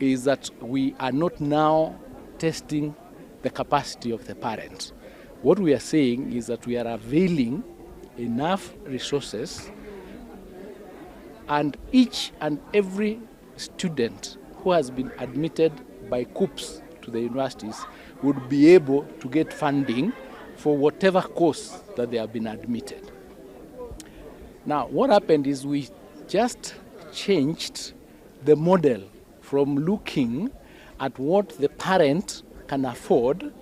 is that we are not now testing the capacity of the parents. What we are saying is that we are availing enough resources, and each and every student who has been admitted by COOPs to the universities would be able to get funding for whatever course that they have been admitted. Now, what happened is we just changed the model from looking at what the parent can afford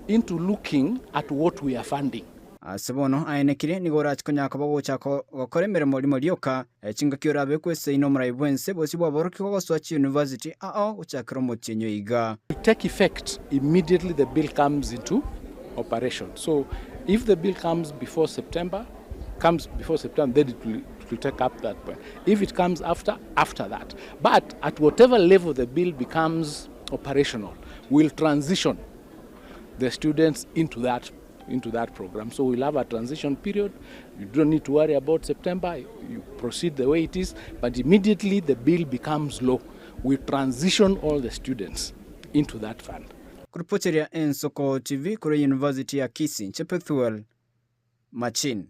into looking at what we are funding. Asibono ainekire nigora chikonya kabago chako gokore mirimo limo lioka chinga kyorabe kwese ino mraibwense bosibwa boroki goswachi university uchakiro mochenyo iga. To take effect immediately the bill comes into operation. So if the bill comes before September, then it will take up that point. If it comes after that. But at whatever level the bill becomes operational, we'll transition the students into that program. So we'll have a transition period. You don't need to worry about September. You proceed the way it is, but immediately the bill becomes law, we transition all the students into that fund. Kuripoteria Ensoko TV kure University ya Kisii Chepethuel Machin.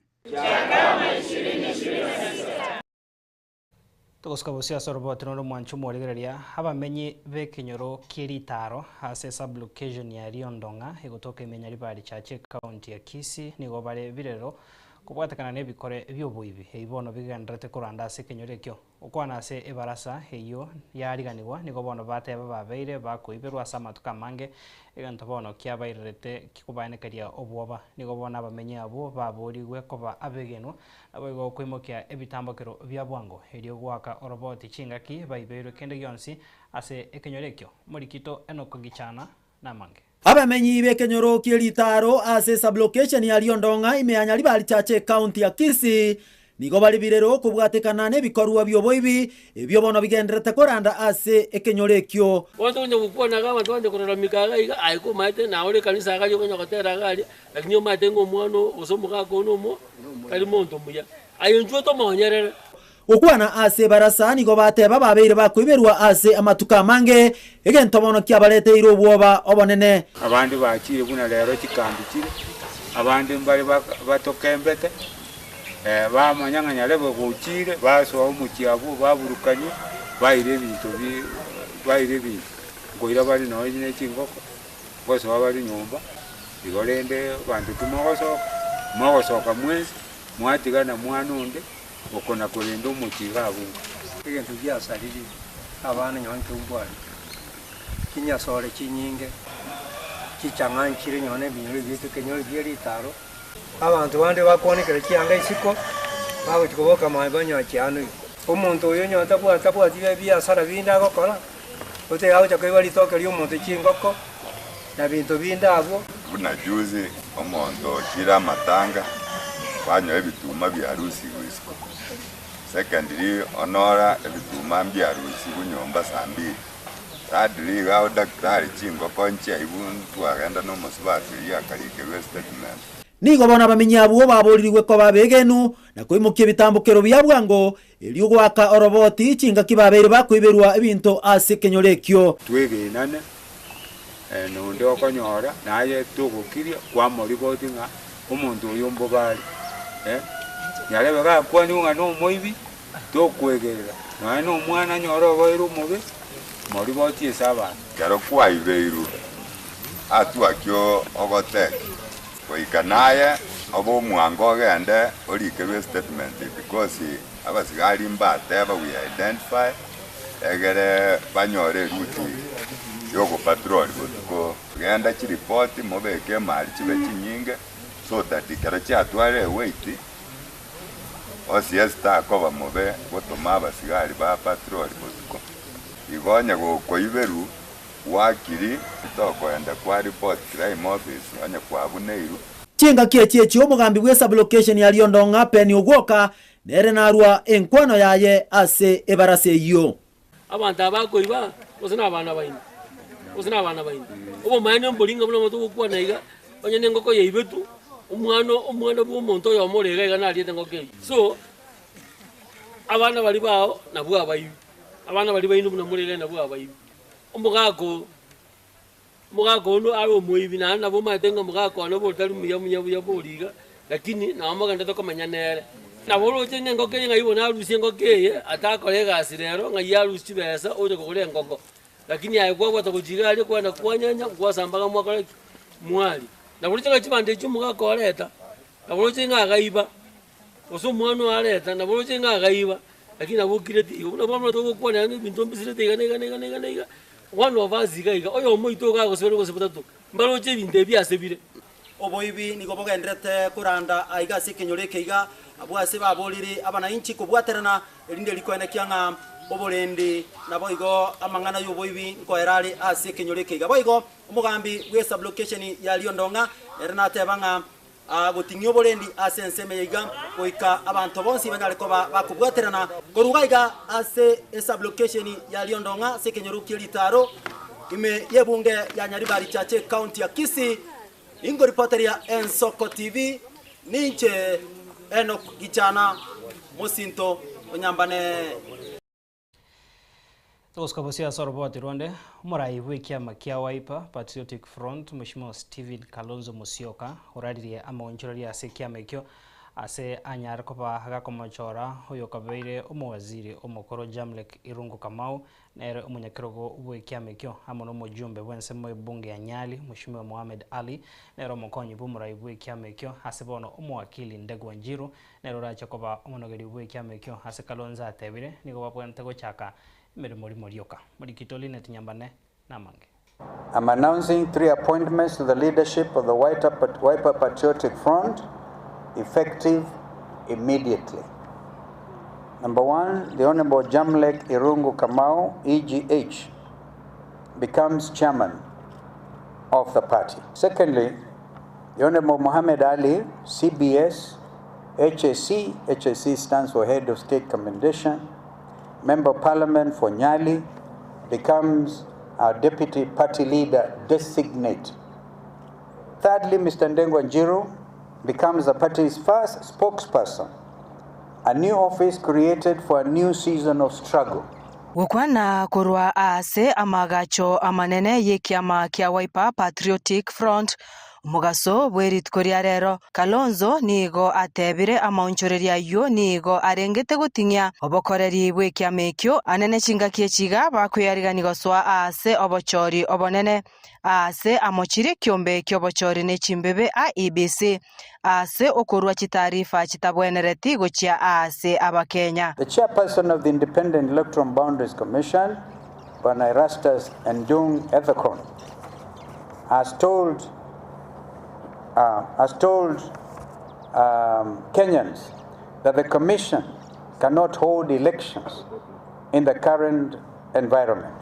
Tukoskabusia soroboti no mwanchu morigereria abamenyi bekenyoro kiritaro ase sublocation ya Riondonga egotoka imenya libali chache county ya Kisii nigo bare birero kubwatekana nebikore byobuibi eibono bigendrete kuranda ase kenyorekyo okwana ase ebarasa eyo yariganirwa nigo bono bateba babeire bakoiberwa asa matuka mange eganto bono kiabairete kikubanekeria obwoba nigo bona abamenyi abo baborigwe koba abegenwa abo kwimokia ebitambokero bya bwango elio gwaka oroboti chingaki baibeirwe kende gyonsi ase ekenyorekyo morikito enokogichana namange. Abamenyi bekenyoro kiritaro ase sublocation ya Riondonga imeanya libali chache county ya Kisii nigo bali birero kubwatekana nebikorwa byoboibi ebyo bono bigendrete koranda ase ekenyorekyo wonto nje gukona gama twande kurora mikaga iga aiko maite na ole kanisa ga yokonya gotera gali lakini omate ngo mwana osomuka ko nomo kali monto muya ayonjwo to monyerere okwana ase barasa nigo bateba babeire bakwiberwa ase amatuka mange egento bono kyabalete iro bwoba obonene abandi bakire buna lero kikambi kire abandi mbali batokembete bamanyanganya lebo kuchire baso umukiabu baburukanye bayire bintu ngoira bali no nyine chingoko bose babali nyumba igolende bantu kumogoso kamwezi mwatigana mwanunde okona kulinda umukigabu ibintu byasaliri abana nyonke umbwali kinyasore kinyinge kichangankire nyone bintu bitu kenyori byeritaro abantu bande bakonekera kyanga isiko bawo kikoboka mabanyo cyane umuntu uyo nyota bwa tibe byasara binda gokora ote yawo cyakwe toke lyo umuntu kingoko na bintu bindabo bunajuze omuntu kira matanga banyo ebituma bya harusi wisiko secondary honora ebituma bya harusi bunyomba sambi sadri gawo daktari chingoko nche ibuntu agenda no musibati ya kalikewe statement nigo bona bamenyi abo baboririwe ko babegenu na kwimukia bitambukero byabwango elio gwaka oroboti chinga kibabere bakwiberwa ebintu ase kenyorekyo twegenane nonde okonyora naye tugukiria kwa moriboti nga umuntu uyombo bali yarebe ga kwani nga no moibi tokwegerera naye no mwana nyoro boiru mubi moriboti esaba karo kwa ibeiru atu akyo ogoteke Koikanaye abo mwango gende orikewe statement because abasigari mbateba we identify egere banyore ruti yoko patrol ko genda chi report mobeke mali chibe chinyinge so that ikara cha tware wait osiesta ko bamobe gotoma abasigari ba patrol ko igonya go koiberu wakiri toko enda kwa report crime office anya kwa buneiru chinga kiechi omugambi bwe sublocation ya Riondonga peni ogwoka nere narwa enkwano yaye ase ebarase yo abantu abakoiba osina abana baini obo mayane mbolinga buno moto kwa naiga onye nengoko yeibetu omwana bwo monto yo morega iga naliete ngoke so abana bali bao na bwa bayi abana bali baino buno morega na bwa bayi umugako no aro muibina na boma tenga mugako no botari muya boliga lakini na amaganda to kamanyanere na bolo chenye ngoke ngayibona arusi ngoke atakorega asirero ngayarusi besa oje kokore ngoko lakini ayikwa bota kujiga ali kwa na kwanyanya kwa sambaga mwakale mwali na bolo chenga chibande cy'umugako areta na bolo chenga agaiba oso mwana areta na bolo chenga agaiba lakini abukire ti una bamwe to kwa na bintu mbisire te gane one of us iga oyo moito ga go sebero go sebutatu mbalo che binde bya sebire oboibi nigo bogendrete kuranda aiga sekenyore keiga abwase babolire abana inchi kubwaterana elinde likwene kyanga obolendi naboigo amangana yoboibi ko erali asekenyore keiga boigo umugambi we sublocation ya Liondonga erana tebanga gutinyo obolendi asenseme yiga koika abantu bonsi banyale ko bakubwaterana gorugaiga ase sublocation ya Liondonga sekenyoro kilitaro ime yebunge ya Nyaribari chache county ya Kisii. Ingo reporter ya Ensoko TV ninche Enoch Gichana Mosinto Onyambane. Toskabosia soroboti Rwanda muraibu ikiama kia Wiper Patriotic Front Mheshimiwa Steven Kalonzo Musyoka uradirie amaonchorori ase kiama ekyo ase anyar koba agakomochora oyo kabeire omwaziri omukoro Jamlek Irungu Kamau nere omunyakirogo ubwe kiama ekyo amono omujumbe bwense mu bunge ya Nyali Mheshimiwa Mohamed Ali nere omukonyi bumuraibu ikiama ekyo ase bono omwakili Ndegwa Njiru nere orache koba omonogeri ubwe kiama ekyo ase Kalonzo atebire nigo babwente gochaka Morioka. I'm announcing 3 appointments to the leadership of the Wiper Patriotic Front, effective immediately. Number 1, the Honorable Jamlek Irungu Kamau, EGH, becomes chairman of the party. Secondly, the Honorable Mohamed Ali, CBS, HAC stands for Head of State Commendation, Member of Parliament for Nyali, becomes our Deputy Party Leader Designate. Thirdly, Mr. Ndegwa Njiru becomes the party's first spokesperson, a new office created for a new season of struggle. Gukwana kurwa ase amagacho amanene yekiama kia Wiper Patriotic Front Mugaso bwerit koria rero Kalonzo nigo atebire amaonchoreria yo nigo arengete gutinya obokoreri bwe kiamekyo anene chinga kiechiga bakwiyarigani goswa ase obochori obonene ase amochire kyombe kyobochori ne chimbebe a EBC ase okorwa chitarifa chitabwenereti gochia ase abakenya. The chairperson of the Independent Electoral Boundaries Commission, Bwana Erastus Ndung Ethekon, has told Kenyans that the Commission cannot hold elections in the current environment.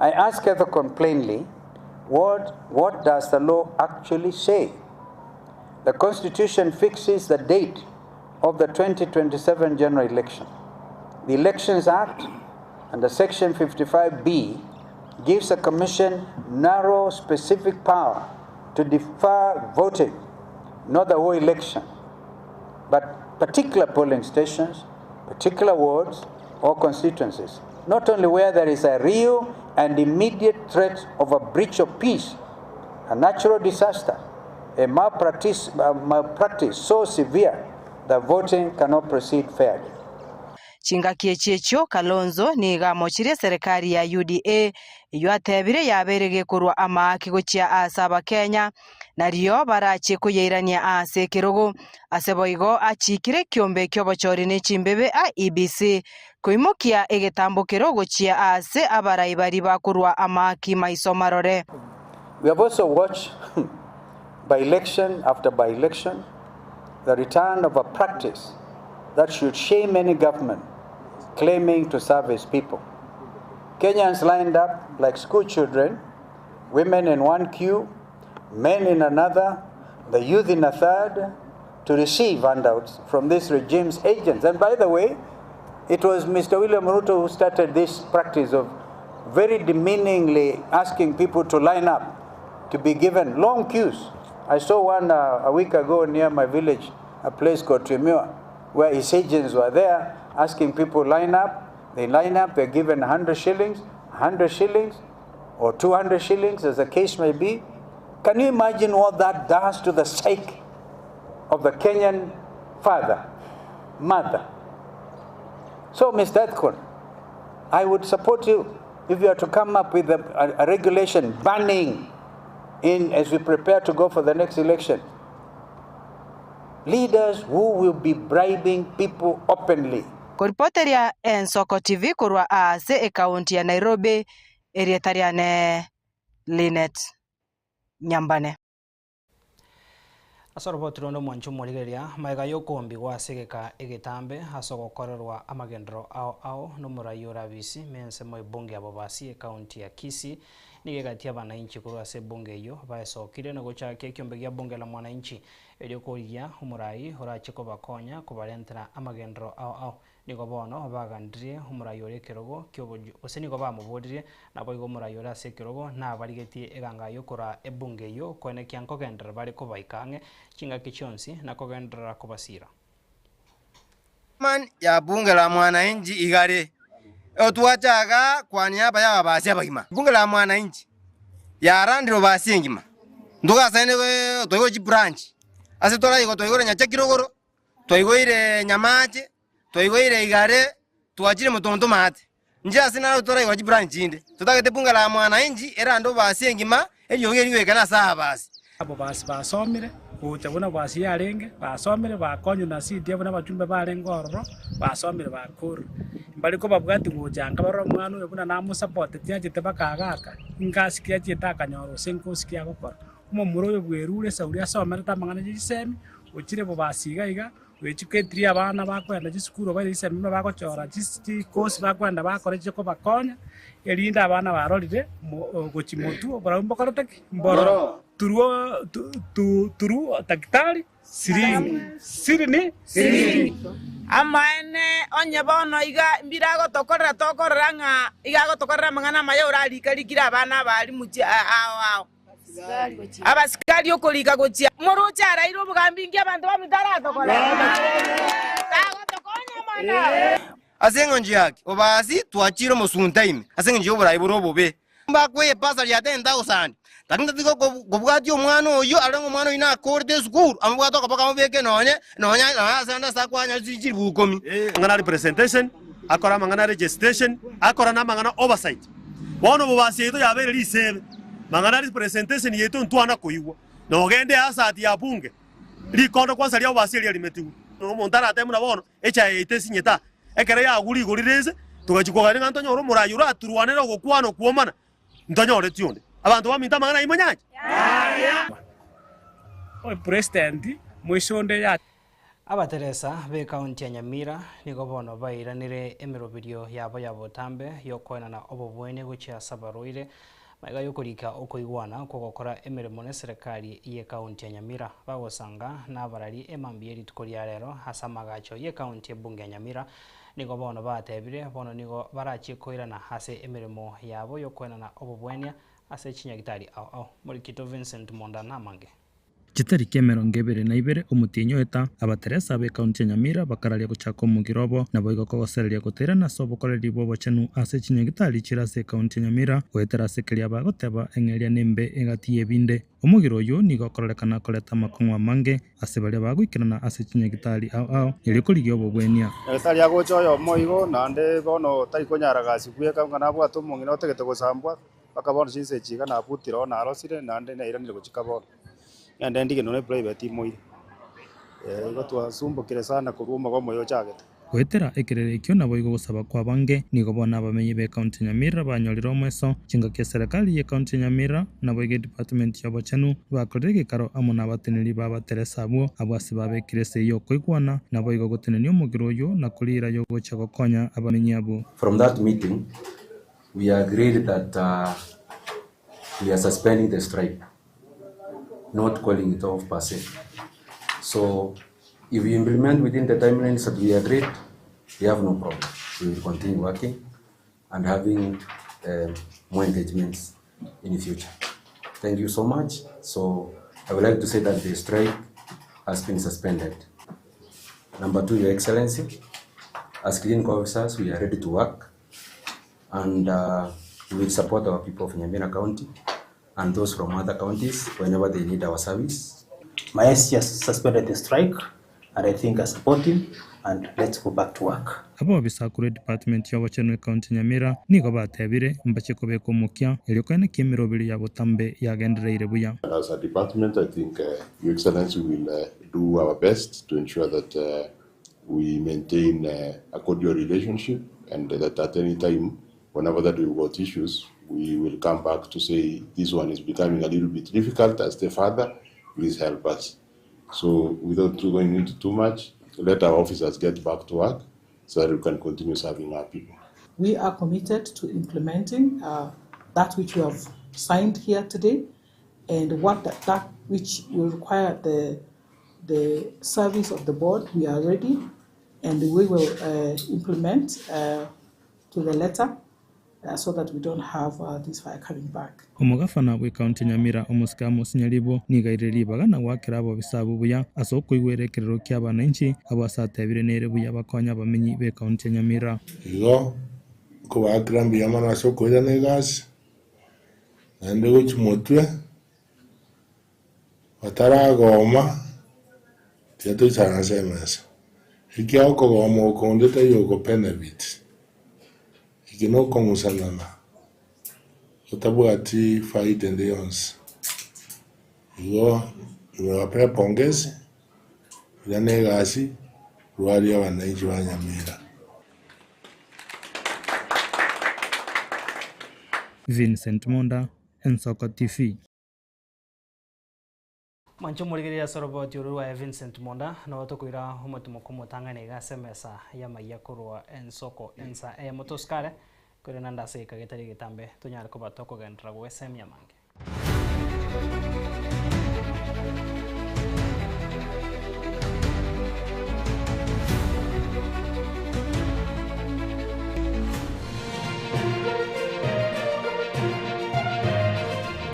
I ask Ethekon plainly, what does the law actually say? The Constitution fixes the date of the 2027 general election. The Elections Act under Section 55B gives the Commission narrow specific power to defer voting, not the whole election, but particular polling stations, particular wards or constituencies, not only where there is a real and immediate threat of a breach of peace, a natural disaster, a malpractice so severe that voting cannot proceed fairly. Chingakie checho Kalonzo niga mochire serikali ya UDA iyo atebire yaberege kurwa amaki gochia asaba Kenya nariyo barache kuyeirania ase kirogo aseboigo achikire kyombe kyobochori ne chimbebe a EBC kuimokia egetambukiro gochia ase abarai bari bakurwa amaki maiso marore. We have also watched by election after by election the return of a practice that should shame any government claiming to serve its people. Kenyans lined up like school children, women in one queue, men in another, the youth in a third, to receive handouts from this regime's agents. And by the way, it was Mr. William Ruto who started this practice of very demeaningly asking people to line up, to be given long queues. I saw one a week ago near my village, a place called Tremua, where his agents were there asking people line up. They line up, they're given 100 shillings, 100 shillings or 200 shillings, as the case may be. Can you imagine what that does to the psyche of the Kenyan father, mother? So, Mr. Edkon, I would support you if you are to come up with a regulation banning in, as we prepare to go for the next election, leaders who will be bribing people openly. Kuripoteria Ensoko TV kurwa ase kaunti ya Nairobi, erietariane Linet Nyambane. Asorobotiro ndo mwanchu morigeria maiga yokombi gwasegeka egetambe hasogokorerwa amagendro ao no murayura bisi mense mo ibunge abo basi county ya Kisii nigegatia bananchi kurwa se bunge yo baesokire no gochake kyombe gya bunge la mwananchi elio koria umurai horachiko bakonya kubarentera amagendro ao nigo bono bagandire umurai ore kerogo kyoboju oseni go bamubodire nabo igo umurai ore ase kerogo na barigetie eganga yokora ebunge yo kwene kyanko gendra bari ko baikange chinga kichonsi na kogendra kubasira man ya bunge la mwananchi igare otuachaga kwa niaba ya basi abagima bunge la mwananchi ya randiro basi ngima nduga sene toigo chi branch ase tora igo toigo nyacha kirogoro toigo ire nyamache toigo ire igare tuachire mutonto mate njia sina tora igo chi branch inde tutagete bunge la mwananchi era ndo basi ngima elio ngeri kana saa basi abo basi basomire utabona basi yarenge basomire bakonyo na CD abona bachumbe barenga ororo basomire bakuru mbali ko babwati gujanga baro mwana ubona namu support tiaje bakagaka ingasikia chitaka nyoro senko sikia gukora umo muro bwerure sauri asomera tamangana jisemi ukire bo basiga iga wechiketri abana bakwenda gisukuru bari isemi bakochora gisti course bakwenda bakore chiko bakonya elinda abana barorire gochimotu barumba korotaki mboro turu takitari sirini amaene onye bono iga mbirago tokorera nga igago tokorera mangana mayo uralikarikira abana bali muchi ao abasikali okolika gochia morocha arairo bugambingi abantu bamitara tokorera tago tokonya mana asengo njiaki obasi tuachiro musuntaime asengo njiyo burayi burobobe mbakwe pasa ya 10,000 takinda tiko gobwati omwana oyo alengo mwana ina akorde school amubwato kapaka mubeke nonya asanda sakwanya zikiri bukomi ngana representation akora mangana registration akora na mangana oversight bono bobasi yeto yabere lisebe mangana representation yeto ntwana koyigwa no gende asati ya bunge likondo kwasa lya bobasi lya limetigu no montara temuna bono echa yete sinyeta ekere ya guri gorireze tugachikoga nga ntonyo murayura turwanera gokwana kuomana ntonyore tionde abantu baminta mangana imonyaje president mwishonde ya abateresa be county ya Nyamira nigo bono bairanire emirobirio yabo yabotambe yokwena na obobwene guchia sabaroire maiga yokorika okoigwana kugokora emirimo ne serikali ye county ya Nyamira bagosanga nabarari emambieri tukoria rero hasa magacho ye county bunge ya Nyamira nigo bono batebire bono nigo barachikoirana hase emirimo yabo yokwena na obobwene ase chinyagitari ao Murikito Vincent Mondana mange Chitariki 22 omutinyo eta abateresa be county ya Nyamira bakararia guchako mugirobo nabo igokogosereria guterana sobokoreri bobo chenu ase chinyagitari chirase county ya Nyamira wetera sekeria bagoteba engeria nembe egati ebinde omugiro yo nigokorekana koleta makongwa mange ase baria bagwikirana ase chinyagitari ao ilikorigi obobwenia egitari agochoyo moigo nande bono taikonyaraga sikueka ngana bwato mungino otegete gusambwa bakabona chinse chiga na putiro na arosire nande na iranire guchikabona yande ndige none private moire igotwa sumbukire sana kuruma go moyo chagete gwetera ekererekio nabo igogosaba kwa bange nigo bona bamenye be county Nyamira banyoriro mweso chinga kia serikali ye county Nyamira nabo ige department ya bochanu bakorege karo amona abateneri babateresa abo abwasi babekirese yo koigwana nabo igogoteneni omugiro yo na kulira yo gocha gokonya abamenye abo. From that meeting we agreed that we are suspending the strike, not calling it off per se. So if we implement within the timelines that we agreed, we have no problem. We will continue working and having more engagements in the future. Thank you so much. So I would like to say that the strike has been suspended. Number 2, Your Excellency, as clinical officers, we are ready to work, and We will support our people of Nyamira County and those from other counties whenever they need our service. My SC has suspended the strike, and I think I support him, and let's go back to work. Abo bisakure department ya Wachenwe County Nyamira nigo batebire mbache kobeko mukia eliokwene kemirobiri ya botambe ya gendereire buya. As a department, I think Your Excellency will do our best to ensure that we maintain a cordial relationship, and that at any time, whenever that we've got issues, we will come back to say this one is becoming a little bit difficult as the father, please help us. So without going into too much, let our officers get back to work so that we can continue serving our people. We are committed to implementing that which we have signed here today, and that which will require the service of the board. We are ready, and we will implement to the letter so that we don't have this fire coming back. Omugafana we County Nyamira omusika musinyalibo nigaireri bagana wakira abo bisabu buya asoko iwerekerero ky'abananchi abasatebire nere buya bakonya bamenyi be County Nyamira. Igo ko bagrambi yamana soko ya negas ande go chimotwe watara goma tieto sana semesa ikiao ko gomo ko ndete yogo penevit ikino kongusanana utabwati faida ndeyonse igo iwapea pongezi ya negasi ruari ya wananchi wa Nyamira. Vincent Monda, Ensoko TV. Mancho murigeria soroboti urwa Vincent Monda na watu kuira homotumo kumutangana igasemesa ya mayakurwa Ensoko ensa motoskare kuri nanda se kagetari gitambe tunyara ko batoko gendra go SM yamange.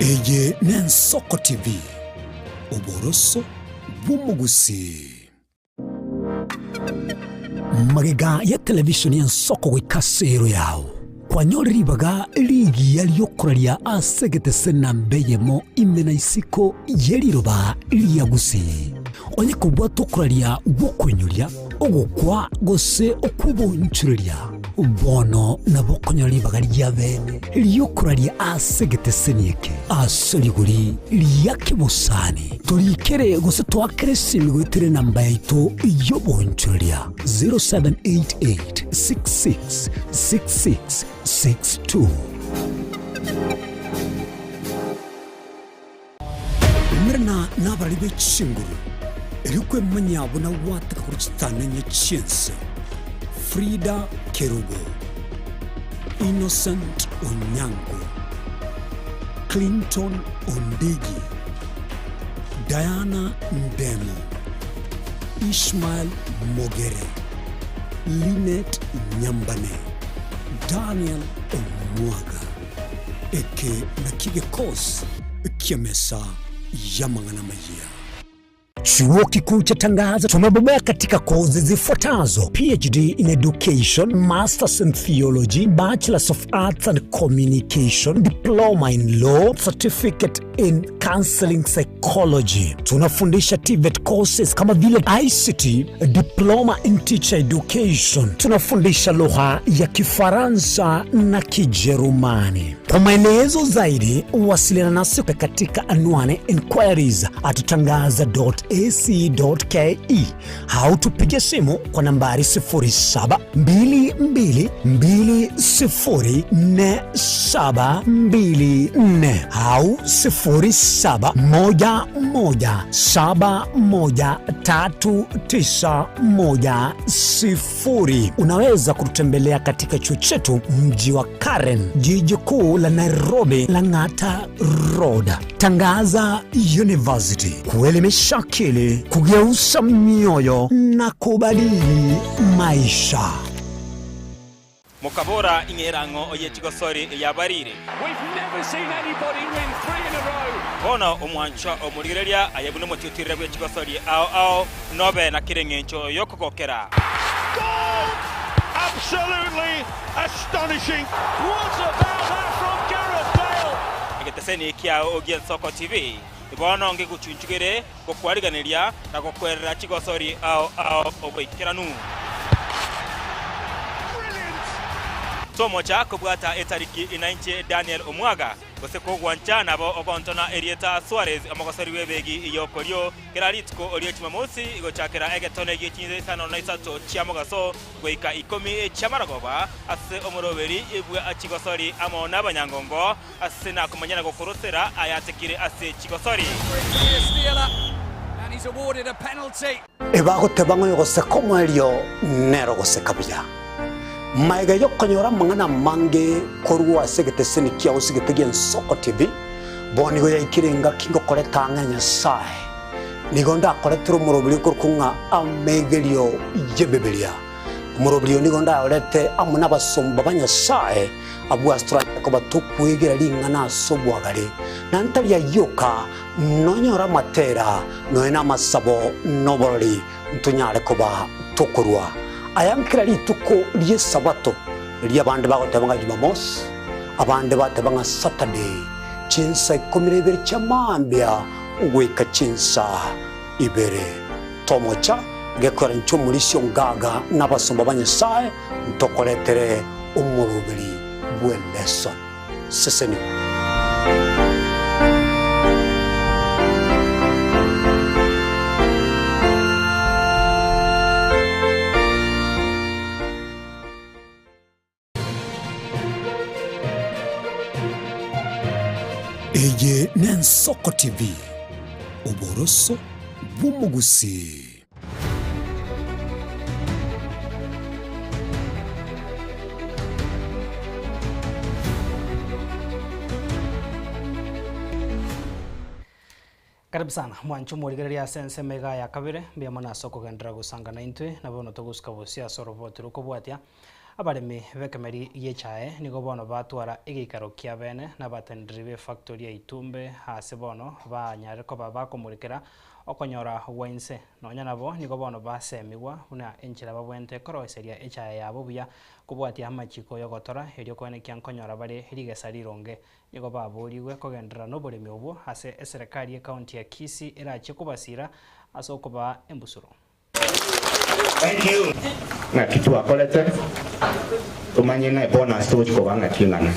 Eye n'Ensoko TV oboroso bumugusi magega ya television y'Ensoko gwikasero yawo kwanyoriribaga ligi yaliyokuralia asegete nambeyemo imena isiko yeliroba liyagusi onye kubwa tokuralia bokwenyolia ogokwa gose okubonchuria bono nabokonyolibaga lyabene liyokuralia asegete senieke asoliguri liyakibusani tolikere gose twakere simigwetire namba yaito yobonchuria 0788666662 Mirna nabalibe chinguru Erikwe manyabo na wataka kuchitana nye chense Frida Kerubo Innocent Onyango Clinton Ondigi Diana Ndemo Ishmael Mogere Linet Nyambane Daniel Omwaga Eke Nakige Kos Kiamesa Yamangana Maya Chuo Kikuu cha Tangaza tumebobea katika kozi zifuatazo: PhD in Education, Masters in Theology, Bachelors of Arts and Communication, Diploma in Law, Certificate in Counseling Psychology. Tunafundisha TVET courses kama vile ICT, Diploma in Teacher Education. Tunafundisha lugha ya Kifaransa na Kijerumani. Kwa maelezo zaidi, wasiliana nasi katika anwani inquiries@tangaza.ac.ke au tupige simu kwa nambari 0722204724 au 0711713910. Unaweza kututembelea katika chuo chetu mji wa Karen, jiji kuu la Nairobi, Lang'ata Road. Tangaza University, kuelimisha akili, kugeuza mioyo na kubadili maisha. Mukabora ingerango oyechigosori yabarire. We've never seen anybody win 3 in a row. Ono omwancho omurigereria ayabune motitirira gwechigosori ao nobe na kirengencho yokokokera. Goal! Absolutely astonishing. What about that from aseni kia Ogian Soko TV ibono nge guchunchugere gokwariganiria na gokwerera Chigosori ao oboikiranu Tomocha kubwata etariki inanche Daniel Omwaga goseko gwancha nabo ogontona Erieta Suarez amagosori webegi iyokorio kiraritko orio Jumamosi igochakira egetone gichinze sana na isato chiamogaso goika 10 chamaragoba ase omoroberi ibwe Chigosori amona abanyangongo ase na kumanyana gokorosera ayatekire ase Chigosori and he's awarded a penalty. Ebagotebango yogoseko mwerio nero gosekabya Maiga yokonyora mangana mange korwa segete senikia usigete gen Soko TV boni go yakirenga kingo koleta nganya sai nigonda koletro murobili kurkunga amegelio yebebelia murobili nigonda olete amuna basomba banya sai abu astra ko batukwegera lingana sobwagale nantalia yoka nonyora matera noena masabo nobori ntunyale koba tokurwa ayankira lituko liye sabato liya bande bagotabanga Jumamosi abande batabanga Saturday chinsa ikomirebere chamambya ugweka chinsa ibere tomocha gekora nchomulisyo ngaga nabasomba banyesaye ntokoletere umurubiri bwe lesson seseni Eye Soko TV Oboroso Bumugusi Karibu sana mwanchu murigeria sense mega ya kabire bia mana soko gendra gusanga na intwe na bono toguska bosia sorobotru kobwatia abaremi vekemeri yechae nigo bono batwara igikaro kia bene na batendrive factory ya Itumbe hase bono banyare ko bakomurikira okonyora wense nonya nabo nigo bono basemigwa una enchira babwente koroseria echae yabo buya kubwatia amachiko yogotora erio kwene kyankonyora bare rigesarironge nigo baburiwe kogendera no buremi obo hase eserikali ya county ya Kisii erache kubasira asoko ba embusuro. Thank you. Na kitu akolete tumanye na bonus to chikobanga kingana.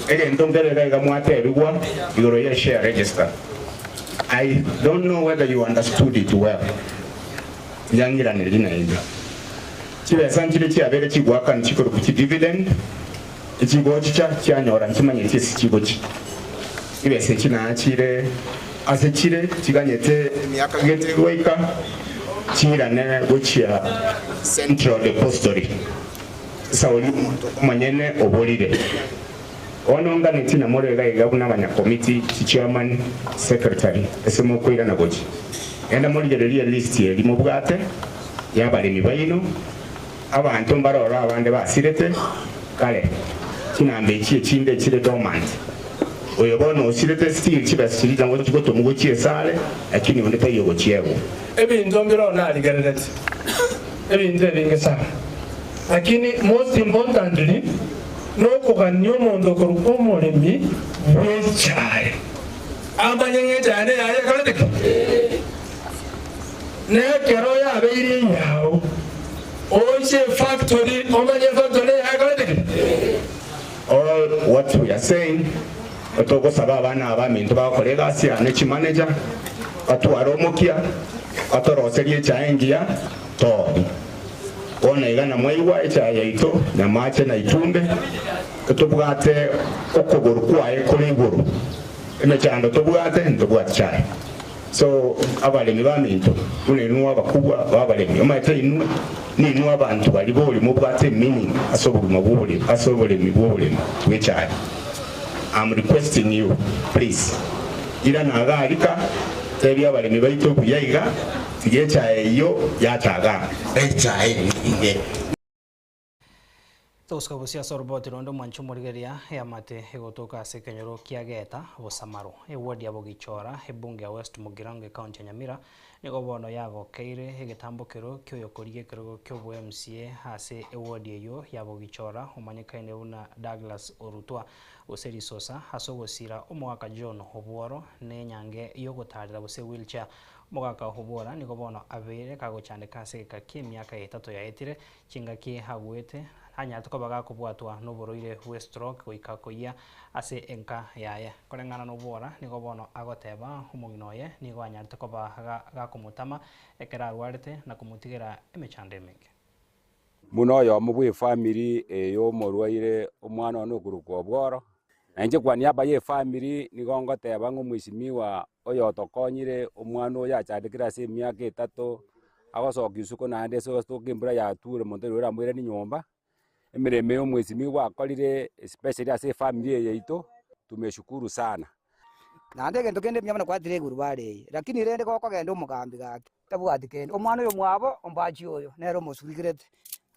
Ege ndongere ga mwate ruwa euro ye share register. I don't know whether you understood it well. Yangira ne lina inde. Chibe sanjire chiabere chigwaka nchiko ku dividend. Ichigo chicha cyanyora nkimanye cyesi kigoki. Ibe se kinachire asechire kiganyete myaka gete goika. Chirane gochia Central Depository sauli manyene obolire ononga nitina morega igabuna banya committee chairman secretary esemo kwira na gochi enda moligereria list eri mu bwate yabalemi bayino abantu mbarora abande basirete kale kinambe ekinde kire dormant oyo bono osirete still kibasiriza ngo kigoto mu gochi esale lakini onde tayo gochiego ebintu mbiro naligererete ebintu ebingesa lakini most importantly nokuganya omuntu okuruka omulimi w'ekyalo amanye ng'ekyalo yaye kaleteke nekero yabeire yawo oche factory omanye factory yaye kaleteke. All what we are saying otogosaba abana abamintu bakolega asia n'ekimanager batwara omukia atoroserie echaengia to ona igana mwaiwa echayaito na mache na Itumbe tubwate okoguru kwaye kuri iguru emechando tubwate ntubwate chai so abalemi bamintu unenuwa bakubwa babalemi omaite inu ninu abantu bali boli mu bwate meaning asobole mibole wechai. I'm requesting you please ila nagalika tebi abalemi baito kuyaiga tigecha eyo yataga echa inge Toska busia sorboti rondo mwanchu morigeria ya mate egotoka ase kenyoro kiageta bosamaro ewodi abo gichora ebunge ya West Mugirango county ya Nyamira nigo bono yago keire egetambokero kyoyokorie kerogo kyobo MCA ase ewodi eyo yabo gichora umanyikaine una Douglas Orutwa oseri sosa asogosira omwaka John Obworo ne nyange yogotarira bose wheelchair mogaka hobora nigo bono abere kagochandika ase kakimyaka 3 yaetire chingaki hagwete hanya tuko baga kubwatwa noboroire Westrock goikakoia ase enka yaye korengana nobora nigo bono agoteba umuginoye nigo anya tuko baga gakumutama ekera arwarete na kumutigera emechandemeke muno yo mubwe family yo morwaire omwana no guruko obworo anje kwani aba ye family nigo ngoteba ngumwishimiwa oyo tokonyire omwana oyo achandikira ase myaka 3 agosokisuko nande so stokimbura ya ture montero era mwere ni nyomba emireme omwishimiwa akorire especially ase family yeito tumeshukuru sana nande gento kende myamana kwatire gurubare lakini rende ko kagenda omugambi gake tabwati kende omwana oyo mwabo ombachi oyo nero mosurikirete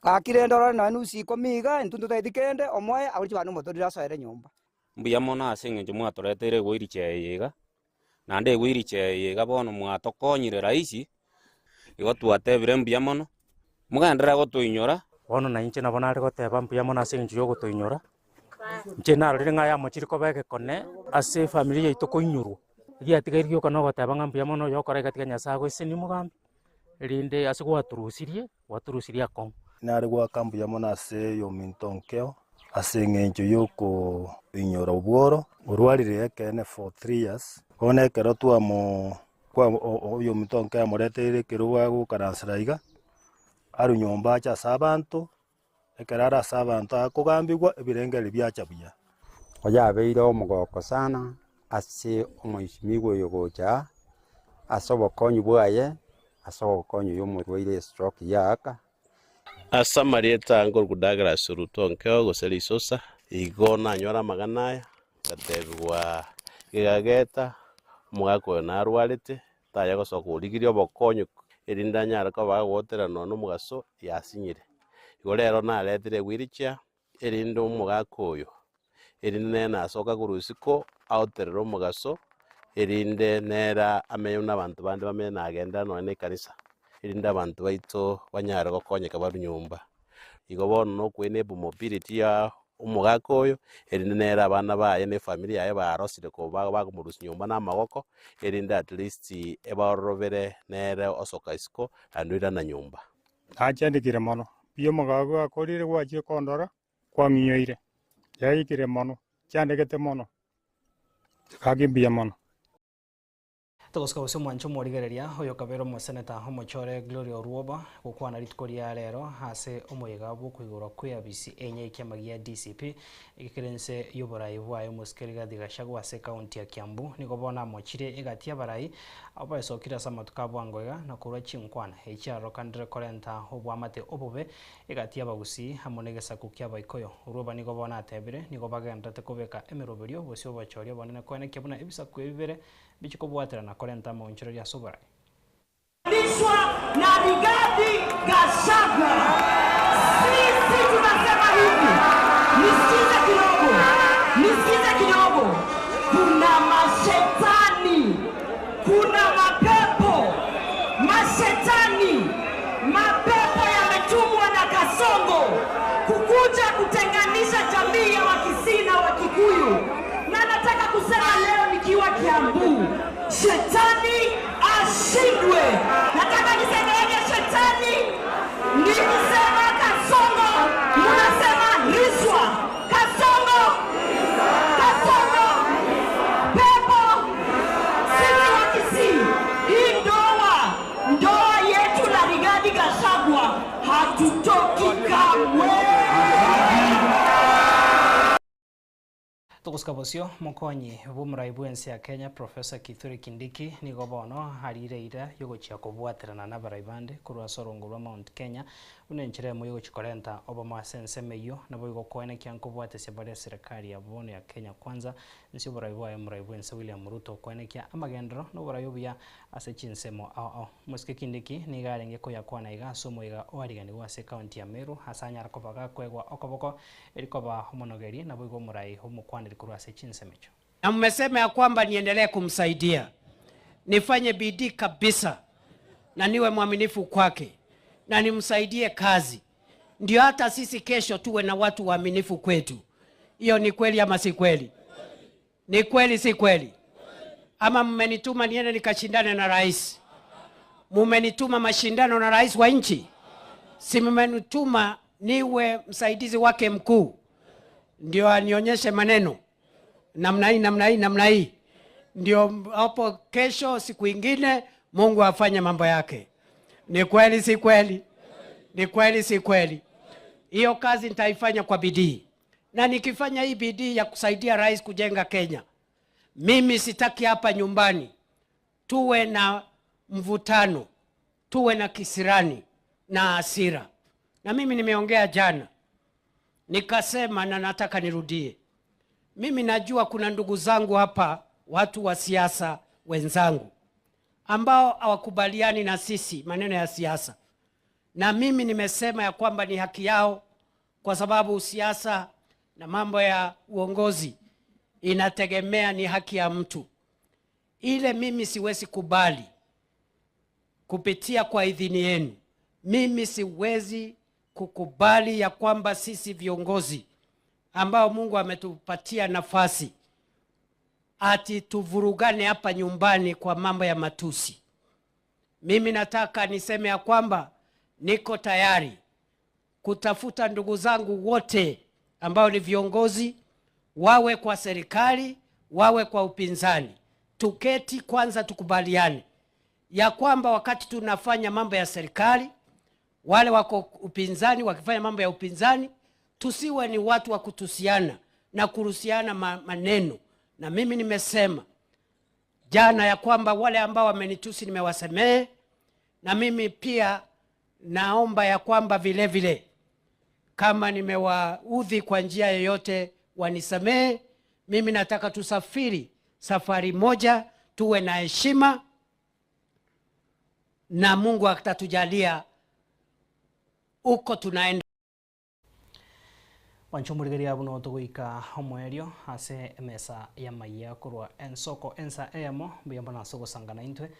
kakirendo rora na nusi komiga entuntu taidikende omoye aburi banu motorira soere nyomba mbuyamona ase ngenje mwatoretere gwiriche yega nande gwiriche yega bono mwatokonyire raisi igo twatebire mbuyamono mugendera gotuinyora bono na inche nabona ari goteba mbuyamono ase ngenje yo gotuinyora nche narorire ngaya mochiri kobeke kone ase family yaito koinyurwa giatigairi okano goteba ng'a mbuyamono yo kora igatika Nyasaye gwese ni mugambi rinde ase gwaturusirie akong nare gwa kambu ya mona ase yo mintonkeo ase ngenjo yoko inyora obworo orwarire ekene for 3 years one kero twamo kwa yo mintonkeo moretere kero wago karansraiga aru nyomba cha sabanto ekerara sabanto akogambigwa ebirengeri byacha buya oyabeire omugoko sana ase omoishimigwe yogocha asobokonyu bwaye asobokonyu yomurwaire stroke yaka asa marieta ngorgu Douglas Orutwa goseri sosa igona nyora maganaya gatebwa gigageta mugako na arwarete taya gosoko uligirio bokonyo erinda nyara ko bagotera no mugaso yasinyire igorero na letire wheelchair erindo mugako oyo erinde na soka kurusiko outerero mugaso erinde nera ameyuna abantu bande bamena agenda no ne kanisa irinda abantu baito banyara gokonyeka baru nyumba igo bono no kwene mobility ya umugako oyo erinde nera abana baye ne family yaye barosire ko bagumurusi nyumba na magoko erinde at least ebarobere nera osoka isiko andwira na nyumba achandikire mono biyo mugago akorire gwaje kondora kwa ngiyoire yaikire mono chandekete mono kagimbia mono Togoska bose mwancho morigereria oyo kabero mo senator homochore Gloria Oruoba gukwana ritkoria rero hase omoyega bwo kwigoro kwa BC enye kyamagia DCP ikirense yoborai bwayo muskeriga digashagwa ase county ya Kiambu nigo bona mochire egatia barai aba esokira samatuka bwangoga na kurwa chinkwana ekyaro kandre korenta obwamate obobe egatia bagusi hamonegesa kukya baikoyo Oruoba nigo bona atebire nigo bagenda tekobeka emeroberio bose obachoria bonene kwene kyabuna ebisa kwebere bichiko bwatera na korenta monchero ya sobarai Lishwa na Rigathi Gachagua. Sisi tunasema hivi, nisikize kidogo, kuna mashetani, kuna mapepo yametumwa na Kasongo kukuja kutenganisha jamii ya Wakisii na Wakikuyu, na nataka kusema leo nikiwa Kiambu, shetani ashindwe. Nataka nisemege shetani, nikisema Kasongo, munasema Riswa. Kasongo, pepo, sisi Wakisii, hii ndoa yetu la Rigathi Gachagua, hatutoki kamwe. Tuguskabosio mokonyi bumuraibu ensi ya Kenya Professor Kithure Kindiki nigo bono harireire yogochia kubwaterana na baraibande kurwa sorongo rwa Mount Kenya unenchire mu yogochikorenta obamasense meyo nabo igokoene kyanko bwatese bare serikali ya bono ya Kenya kwanza nsi buraibu ya muraibu ensi William Ruto koene kya amagendro no buraibu ya asechinsemo muske Kindiki nigarenge ko yakwana iga somo iga oarigani wase county ya Meru hasanya kobaga kwegwa okoboko erikoba homonogeri nabo igo murai homukwana na mmesema ya kwamba niendelee kumsaidia, nifanye bidii kabisa na niwe mwaminifu kwake na nimsaidie kazi, ndio hata sisi kesho tuwe na watu waaminifu kwetu. Hiyo ni kweli ama si kweli? Ni kweli si kweli? Ama mmenituma niende nikashindane na rais? Mmenituma mashindano na rais wa nchi? Si mmenituma niwe msaidizi wake mkuu ndio anionyeshe maneno namna hii ndio hapo kesho siku ingine Mungu afanye mambo yake. Ni kweli si kweli? Ni kweli si kweli? Hiyo kazi nitaifanya kwa bidii, na nikifanya hii bidii ya kusaidia rais kujenga Kenya, mimi sitaki hapa nyumbani tuwe na mvutano, tuwe na kisirani na hasira. Na mimi nimeongea jana nikasema na nataka nirudie. Mimi najua kuna ndugu zangu hapa, watu wa siasa wenzangu ambao hawakubaliani na sisi maneno ya siasa. Na mimi nimesema ya kwamba ni haki yao, kwa sababu siasa na mambo ya uongozi inategemea ni haki ya mtu. Ile mimi siwezi kubali kupitia kwa idhini yenu. Mimi siwezi kukubali ya kwamba sisi viongozi ambao Mungu ametupatia nafasi ati tuvurugane hapa nyumbani kwa mambo ya matusi. Mimi nataka niseme ya kwamba niko tayari kutafuta ndugu zangu wote ambao ni viongozi, wawe kwa serikali, wawe kwa upinzani. Tuketi kwanza tukubaliane ya kwamba wakati tunafanya mambo ya serikali, wale wako upinzani wakifanya mambo ya upinzani, tusiwe ni watu wa kutusiana na kurusiana maneno. Na mimi nimesema jana ya kwamba wale ambao wamenitusi nimewasamehe, na mimi pia naomba ya kwamba vile vile kama nimewaudhi kwa njia yoyote wanisamehe. Mimi nataka tusafiri safari moja, tuwe na heshima, na Mungu atatujalia uko tunaenda. Wanchumurigeri abuno tuguika omwerio ase emesa ya maiya kurwa ensoko ensa emo biyambona soko sangana intwe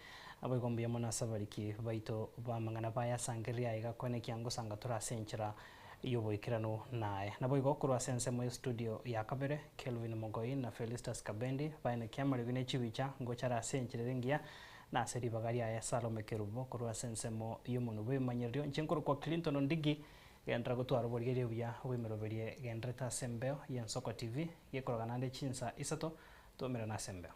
abo gombiyamona sabariki baito bamangana baya sangeria iga kone kyango sanga tura senchira yoboikirano nae nabo igokurwa sense mo studio ya kabere Kelvin Mogoi na Felistas Kabendi baine kyamari gine chibicha ngochara senchire rengia na seri bagaria ya Salome Kerubo kurwa sense mo yomuno be manyerio nchenkuru kwa Clinton Ndigi gendra gutwara borgerio bya wemeroberie gendreta sembeo ya Nsoko TV yekoragana nde chinsa isato tomera na sembeo.